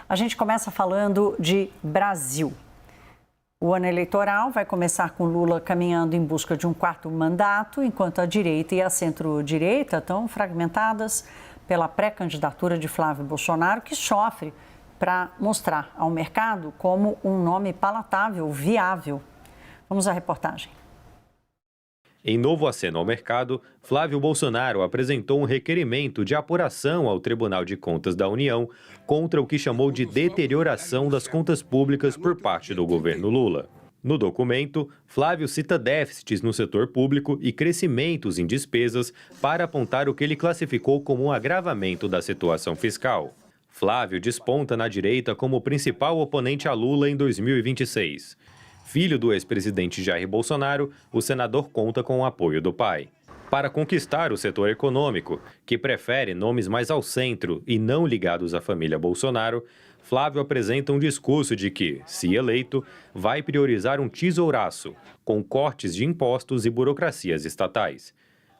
A gente começa falando de Brasil. O ano eleitoral vai começar com Lula caminhando em busca de um quarto mandato, enquanto a direita e a centro-direita estão fragmentadas pela pré-candidatura de Flávio Bolsonaro, que sofre para mostrar ao mercado como um nome palatável, viável. Vamos à reportagem. Em novo aceno ao mercado, Flávio Bolsonaro apresentou um requerimento de apuração ao Tribunal de Contas da União contra o que chamou de deterioração das contas públicas por parte do governo Lula. No documento, Flávio cita déficits no setor público e crescimentos em despesas para apontar o que ele classificou como um agravamento da situação fiscal. Flávio desponta na direita como principal oponente a Lula em 2026. Filho do ex-presidente Jair Bolsonaro, o senador conta com o apoio do pai. Para conquistar o setor econômico, que prefere nomes mais ao centro e não ligados à família Bolsonaro, Flávio apresenta um discurso de que, se eleito, vai priorizar um tesouraço, com cortes de impostos e burocracias estatais.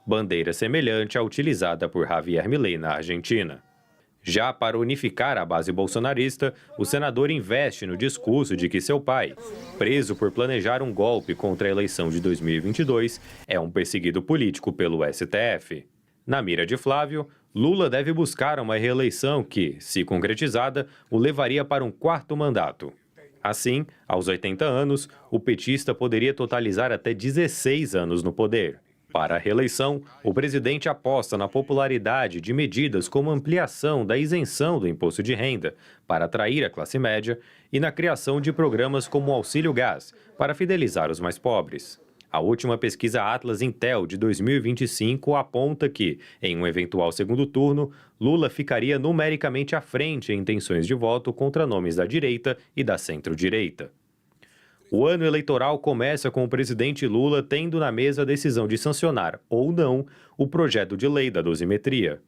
Bandeira semelhante à utilizada por Javier Milei na Argentina. Já para unificar a base bolsonarista, o senador investe no discurso de que seu pai, preso por planejar um golpe contra a eleição de 2022, é um perseguido político pelo STF. Na mira de Flávio, Lula deve buscar uma reeleição que, se concretizada, o levaria para um quarto mandato. Assim, aos 80 anos, o petista poderia totalizar até 16 anos no poder. Para a reeleição, o presidente aposta na popularidade de medidas como ampliação da isenção do imposto de renda para atrair a classe média e na criação de programas como o Auxílio Gás para fidelizar os mais pobres. A última pesquisa Atlas Intel de 2025 aponta que, em um eventual segundo turno, Lula ficaria numericamente à frente em intenções de voto contra nomes da direita e da centro-direita. O ano eleitoral começa com o presidente Lula tendo na mesa a decisão de sancionar, ou não, o projeto de lei da dosimetria.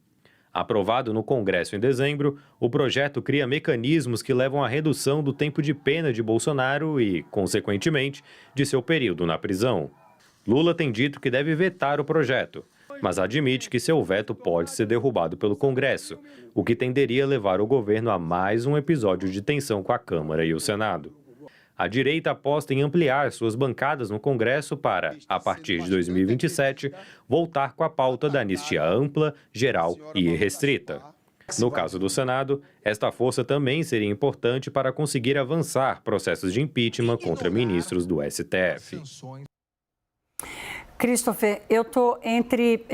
Aprovado no Congresso em dezembro, o projeto cria mecanismos que levam à redução do tempo de pena de Bolsonaro e, consequentemente, de seu período na prisão. Lula tem dito que deve vetar o projeto, mas admite que seu veto pode ser derrubado pelo Congresso, o que tenderia a levar o governo a mais um episódio de tensão com a Câmara e o Senado. A direita aposta em ampliar suas bancadas no Congresso para, a partir de 2027, voltar com a pauta da anistia ampla, geral e irrestrita. No caso do Senado, esta força também seria importante para conseguir avançar processos de impeachment contra ministros do STF. Christopher, eu estou entre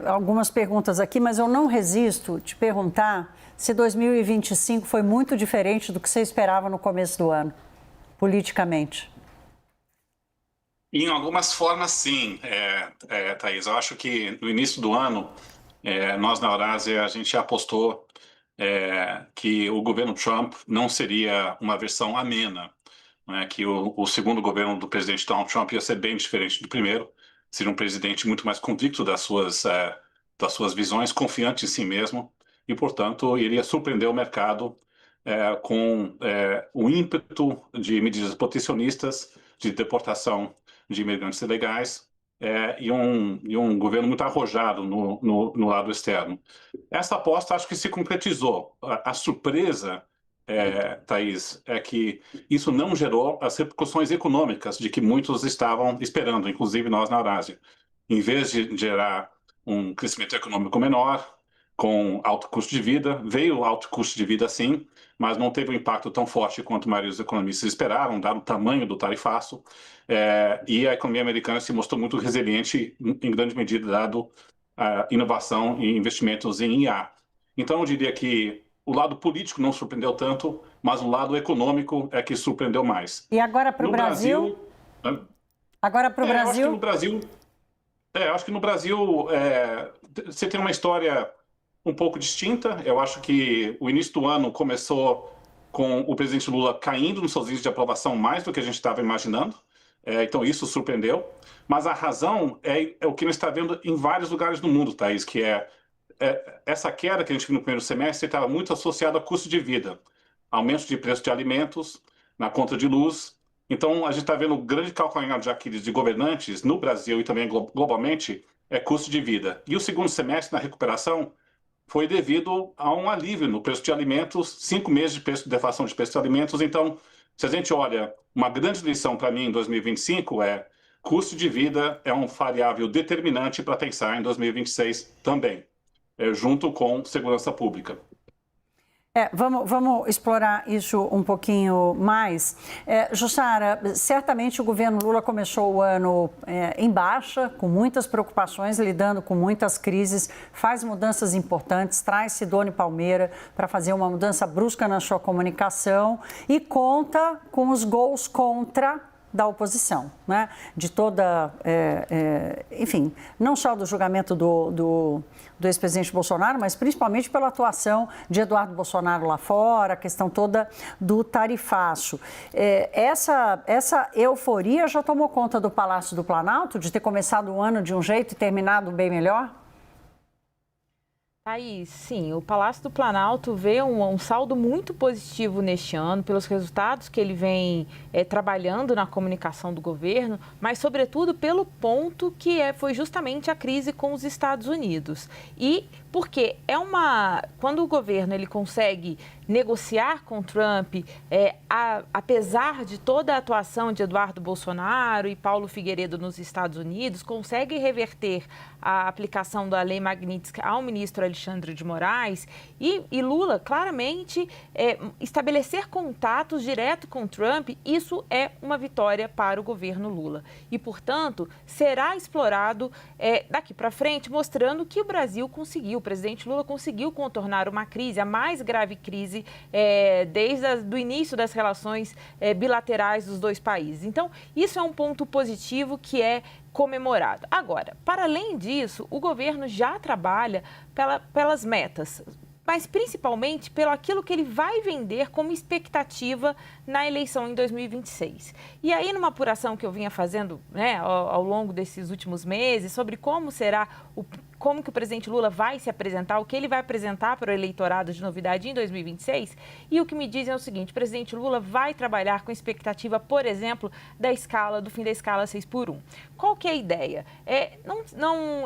algumas perguntas aqui, mas eu não resisto te perguntar se 2025 foi muito diferente do que você esperava no começo do ano, politicamente. Em algumas formas, sim, Thaís. Eu acho que no início do ano, nós na Eurásia, a gente apostou que o governo Trump não seria uma versão amena, né? Que o segundo governo do presidente Donald Trump ia ser bem diferente do primeiro, seria um presidente muito mais convicto das suas visões, confiante em si mesmo, e, portanto, iria surpreender o mercado com o ímpeto de medidas protecionistas, de deportação de imigrantes ilegais e um governo muito arrojado no lado externo. Essa aposta acho que se concretizou. A surpresa, Thaís, é que isso não gerou as repercussões econômicas de que muitos estavam esperando, inclusive nós na Eurásia. Em vez de gerar um crescimento econômico menor, com alto custo de vida, veio alto custo de vida sim, mas não teve um impacto tão forte quanto a maioria dos economistas esperaram, dado o tamanho do tarifaço, e a economia americana se mostrou muito resiliente, em grande medida, dado a inovação e investimentos em IA. Então, eu diria que o lado político não surpreendeu tanto, mas o lado econômico é que surpreendeu mais. E agora para o Brasil? Agora para o Brasil? Acho que no Brasil você tem uma história um pouco distinta. Eu acho que o início do ano começou com o presidente Lula caindo nos seus índices de aprovação mais do que a gente estava imaginando. Então isso surpreendeu. Mas a razão é o que nós está vendo em vários lugares do mundo, Thaís, que essa queda que a gente viu no primeiro semestre estava muito associada a custo de vida, aumento de preço de alimentos, na conta de luz. Então a gente está vendo um grande calcanhar de Aquiles de governantes no Brasil e também globalmente, custo de vida. E o segundo semestre, na recuperação, foi devido a um alívio no preço de alimentos, 5 meses de deflação de preço de alimentos. Então, se a gente olha, uma grande lição para mim em 2025 é custo de vida é um variável determinante para pensar em 2026 também, junto com segurança pública. Vamos explorar isso um pouquinho mais. Jussara, certamente o governo Lula começou o ano em baixa, com muitas preocupações, lidando com muitas crises, faz mudanças importantes, traz Sidone Palmeira para fazer uma mudança brusca na sua comunicação e conta com os gols contra da oposição, né? De toda, enfim, não só do julgamento do ex-presidente Bolsonaro, mas principalmente pela atuação de Eduardo Bolsonaro lá fora, a questão toda do tarifaço. Essa euforia já tomou conta do Palácio do Planalto, de ter começado o ano de um jeito e terminado bem melhor? Aí, sim, o Palácio do Planalto vê um saldo muito positivo neste ano, pelos resultados que ele vem trabalhando na comunicação do governo, mas, sobretudo, pelo ponto que foi justamente a crise com os Estados Unidos. E porque quando o governo ele consegue negociar com Trump, apesar de toda a atuação de Eduardo Bolsonaro e Paulo Figueiredo nos Estados Unidos, consegue reverter a aplicação da Lei Magnitsky ao ministro Alexandre de Moraes e Lula, claramente, estabelecer contatos direto com Trump, isso é uma vitória para o governo Lula. E, portanto, será explorado daqui para frente, mostrando que o Brasil conseguiu, o presidente Lula conseguiu contornar uma crise, a mais grave crise desde o início das relações bilaterais dos dois países. Então, isso é um ponto positivo que é comemorado. Agora, para além disso, o governo já trabalha pelas metas, mas principalmente pelo aquilo que ele vai vender como expectativa na eleição em 2026. E aí, numa apuração que eu vinha fazendo ao longo desses últimos meses, sobre como que o presidente Lula vai se apresentar, o que ele vai apresentar para o eleitorado de novidade em 2026, e o que me dizem é o seguinte: o presidente Lula vai trabalhar com expectativa, por exemplo, do fim da escala 6x1. Qual que é a ideia?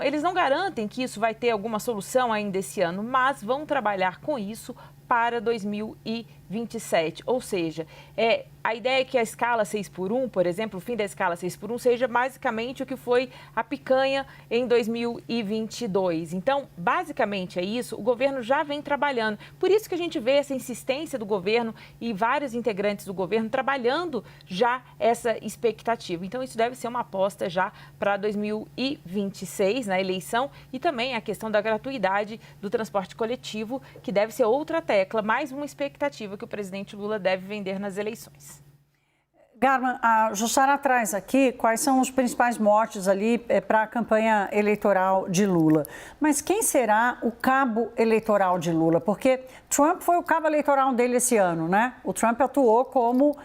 Eles não garantem que isso vai ter alguma solução ainda esse ano, mas vão trabalhar com isso para 2027, ou seja, a ideia é que a escala 6x1, por exemplo, o fim da escala 6x1 seja basicamente o que foi a picanha em 2022. Então, basicamente é isso, o governo já vem trabalhando. Por isso que a gente vê essa insistência do governo e vários integrantes do governo trabalhando já essa expectativa. Então, isso deve ser uma aposta já para 2026, na eleição, e também a questão da gratuidade do transporte coletivo, que deve ser outra tecla, mais uma expectativa que o presidente Lula deve vender nas eleições. Garman, a Jussara traz aqui quais são os principais motes ali para a campanha eleitoral de Lula. Mas quem será o cabo eleitoral de Lula? Porque Trump foi o cabo eleitoral dele esse ano, né? O Trump atuou como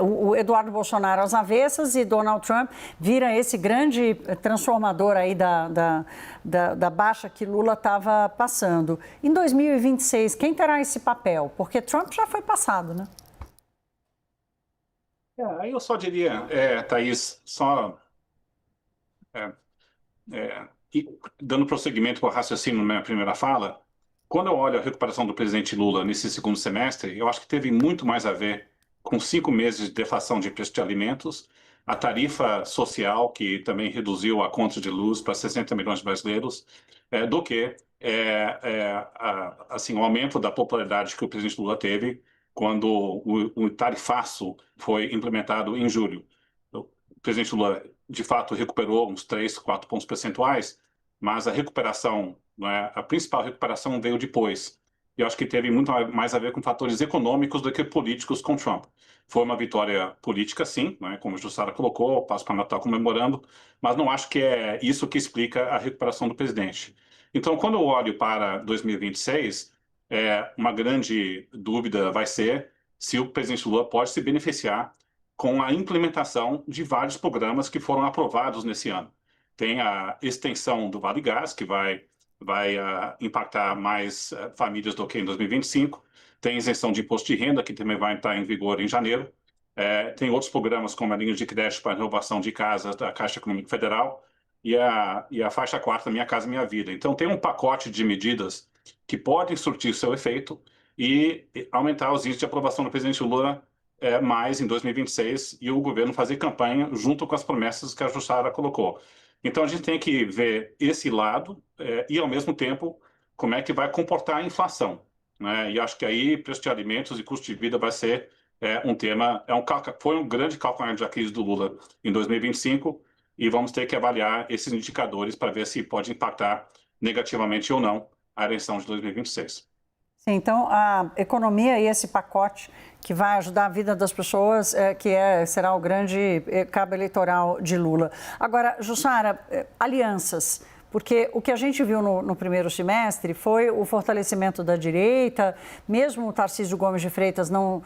o Eduardo Bolsonaro às avessas e Donald Trump vira esse grande transformador aí da baixa que Lula estava passando. Em 2026, quem terá esse papel? Porque Trump já foi passado, né? Aí eu só diria, Thaís, dando prosseguimento para o raciocínio na minha primeira fala, quando eu olho a recuperação do presidente Lula nesse segundo semestre, eu acho que teve muito mais a ver com 5 meses de deflação de preço de alimentos, a tarifa social, que também reduziu a conta de luz para 60 milhões de brasileiros, do que o aumento da popularidade que o presidente Lula teve quando o tarifaço foi implementado em julho. O presidente Lula, de fato, recuperou uns 3, 4 pontos percentuais, mas a recuperação, a principal recuperação veio depois. E eu acho que teve muito mais a ver com fatores econômicos do que políticos com Trump. Foi uma vitória política, sim, como a Jussara colocou, o Passo para Natal comemorando, mas não acho que é isso que explica a recuperação do presidente. Então, quando eu olho para 2026, uma grande dúvida vai ser se o presidente Lula pode se beneficiar com a implementação de vários programas que foram aprovados nesse ano. Tem a extensão do Vale Gás, que vai impactar mais famílias do que em 2025. Tem isenção de imposto de renda, que também vai entrar em vigor em janeiro. Tem outros programas, como a linha de crédito para renovação de casas da Caixa Econômica Federal. e a faixa 4 Minha Casa Minha Vida. Então, tem um pacote de medidas que podem surtir seu efeito e aumentar os índices de aprovação do presidente Lula mais em 2026 e o governo fazer campanha junto com as promessas que a Jussara colocou. Então, a gente tem que ver esse lado e, ao mesmo tempo, como é que vai comportar a inflação, né? E acho que aí preço de alimentos e custo de vida vai ser um tema, foi um grande calcanhar da crise do Lula em 2025 e vamos ter que avaliar esses indicadores para ver se pode impactar negativamente ou não a eleição de 2026. Sim, então, a economia e esse pacote que vai ajudar a vida das pessoas, será o grande cabo eleitoral de Lula. Agora, Jussara, alianças, porque o que a gente viu no primeiro semestre foi o fortalecimento da direita, mesmo o Tarcísio Gomes de Freitas não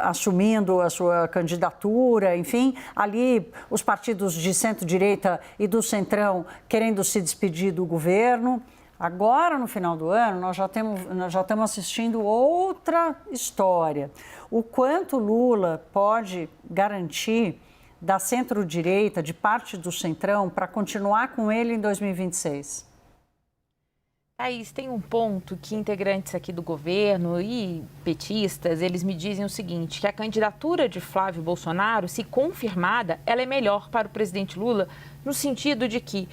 assumindo a sua candidatura, enfim, ali os partidos de centro-direita e do centrão querendo se despedir do governo. Agora, no final do ano, nós já estamos assistindo outra história. O quanto Lula pode garantir da centro-direita, de parte do centrão, para continuar com ele em 2026? Thaís, tem um ponto que integrantes aqui do governo e petistas, eles me dizem o seguinte, que a candidatura de Flávio Bolsonaro, se confirmada, ela é melhor para o presidente Lula, no sentido de que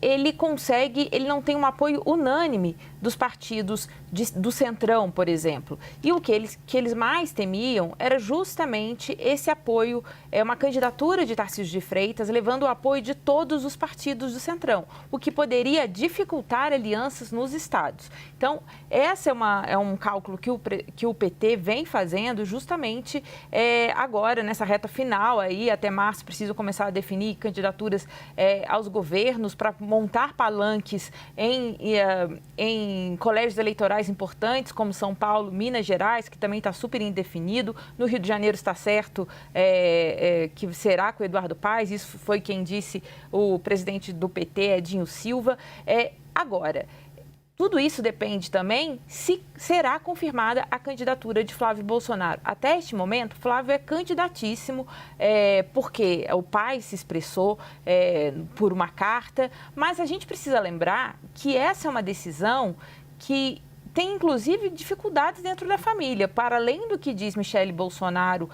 ele não tem um apoio unânime dos partidos do Centrão, por exemplo. E o que eles mais temiam era justamente esse apoio, uma candidatura de Tarcísio de Freitas, levando o apoio de todos os partidos do Centrão, o que poderia dificultar alianças nos estados. Então, esse é um cálculo que o PT vem fazendo justamente agora, nessa reta final, aí, até março, precisa começar a definir candidaturas aos governos para montar palanques em colégios eleitorais importantes, como São Paulo, Minas Gerais, que também está super indefinido. No Rio de Janeiro está certo que será com o Eduardo Paes, isso foi quem disse o presidente do PT, Edinho Silva. Agora, tudo isso depende também se será confirmada a candidatura de Flávio Bolsonaro. Até este momento, Flávio é candidatíssimo, porque o pai se expressou por uma carta, mas a gente precisa lembrar que essa é uma decisão que tem, inclusive, dificuldades dentro da família. Para além do que diz Michele Bolsonaro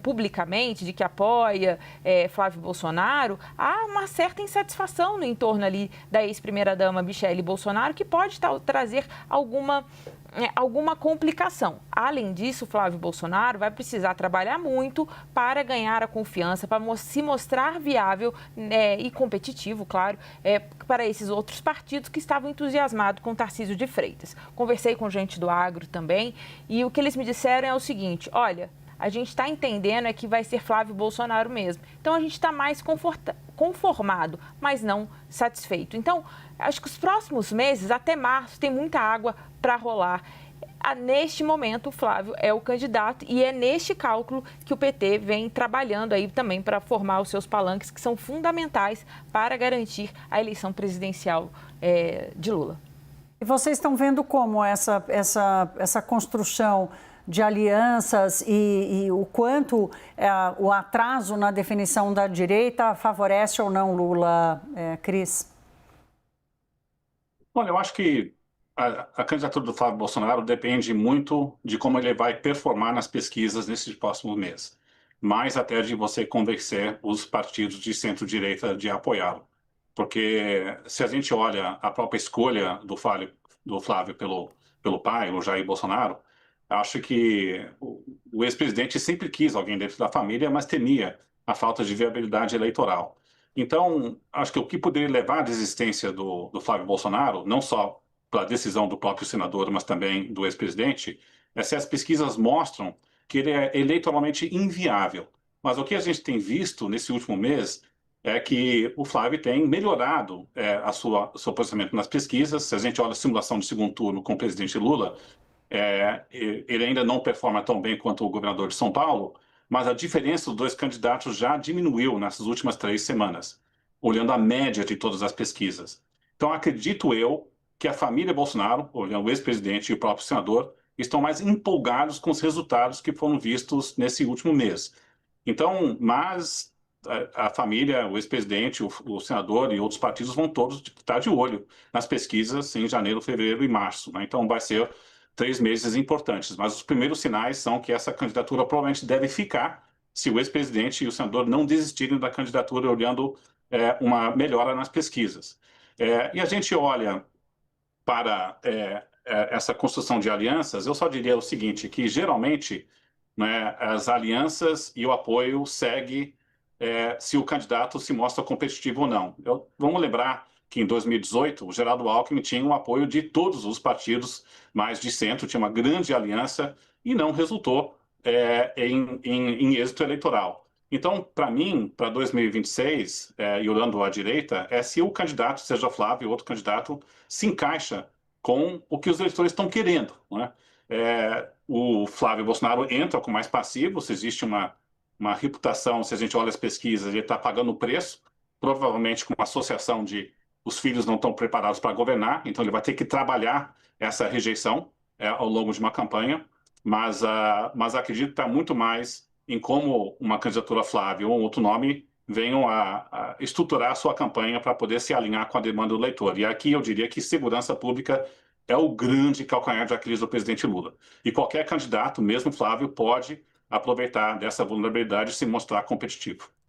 publicamente, de que apoia Flávio Bolsonaro, há uma certa insatisfação no entorno ali da ex-primeira-dama Michele Bolsonaro, que pode trazer alguma complicação. Além disso, Flávio Bolsonaro vai precisar trabalhar muito para ganhar a confiança, para se mostrar viável e competitivo, claro, para esses outros partidos que estavam entusiasmados com Tarcísio de Freitas. Conversei com gente do agro também e o que eles me disseram é o seguinte, olha, a gente está entendendo que vai ser Flávio Bolsonaro mesmo. Então, a gente está mais conformado, mas não satisfeito. Então, acho que os próximos meses, até março, tem muita água para rolar. Neste momento, o Flávio é o candidato e é neste cálculo que o PT vem trabalhando aí também para formar os seus palanques, que são fundamentais para garantir a eleição presidencial de Lula. E vocês estão vendo como essa construção de alianças e o quanto o atraso na definição da direita favorece ou não Lula, Cris? Olha, eu acho que a candidatura do Flávio Bolsonaro depende muito de como ele vai performar nas pesquisas nesses próximos meses, mais até de você convencer os partidos de centro-direita de apoiá-lo. Porque se a gente olha a própria escolha do Flávio pelo pai, o Jair Bolsonaro, acho que o ex-presidente sempre quis alguém dentro da família, mas temia a falta de viabilidade eleitoral. Então, acho que o que poderia levar à desistência do Flávio Bolsonaro, não só pela decisão do próprio senador, mas também do ex-presidente, é se as pesquisas mostram que ele é eleitoralmente inviável. Mas o que a gente tem visto nesse último mês é que o Flávio tem melhorado o seu posicionamento nas pesquisas. Se a gente olha a simulação de segundo turno com o presidente Lula, ele ainda não performa tão bem quanto o governador de São Paulo, mas a diferença dos dois candidatos já diminuiu nessas últimas 3 semanas, olhando a média de todas as pesquisas. Então, acredito eu que a família Bolsonaro, olhando o ex-presidente e o próprio senador, estão mais empolgados com os resultados que foram vistos nesse último mês. Então, mas a família, o ex-presidente, o senador e outros partidos vão todos estar de olho nas pesquisas em janeiro, fevereiro e março, né? Então, vai ser 3 meses importantes. Mas os primeiros sinais são que essa candidatura provavelmente deve ficar se o ex-presidente e o senador não desistirem da candidatura, olhando uma melhora nas pesquisas. E a gente olha para essa construção de alianças, eu só diria o seguinte, que geralmente, né, as alianças e o apoio segue se o candidato se mostra competitivo ou não. Vamos lembrar que em 2018 o Geraldo Alckmin tinha o apoio de todos os partidos mais de centro, tinha uma grande aliança e não resultou em êxito eleitoral. Então, para mim, para 2026, e olhando à direita, se o candidato, seja Flávio ou outro candidato, se encaixa com o que os eleitores estão querendo, né? O Flávio Bolsonaro entra com mais passivo, se existe uma reputação, se a gente olha as pesquisas, ele está pagando o preço, provavelmente com uma associação de os filhos não estão preparados para governar, então ele vai ter que trabalhar essa rejeição ao longo de uma campanha, mas acredito que está muito mais em como uma candidatura Flávio ou outro nome venham a estruturar a sua campanha para poder se alinhar com a demanda do eleitor. E aqui eu diria que segurança pública é o grande calcanhar de Aquiles do presidente Lula. E qualquer candidato, mesmo Flávio, pode aproveitar dessa vulnerabilidade e se mostrar competitivo.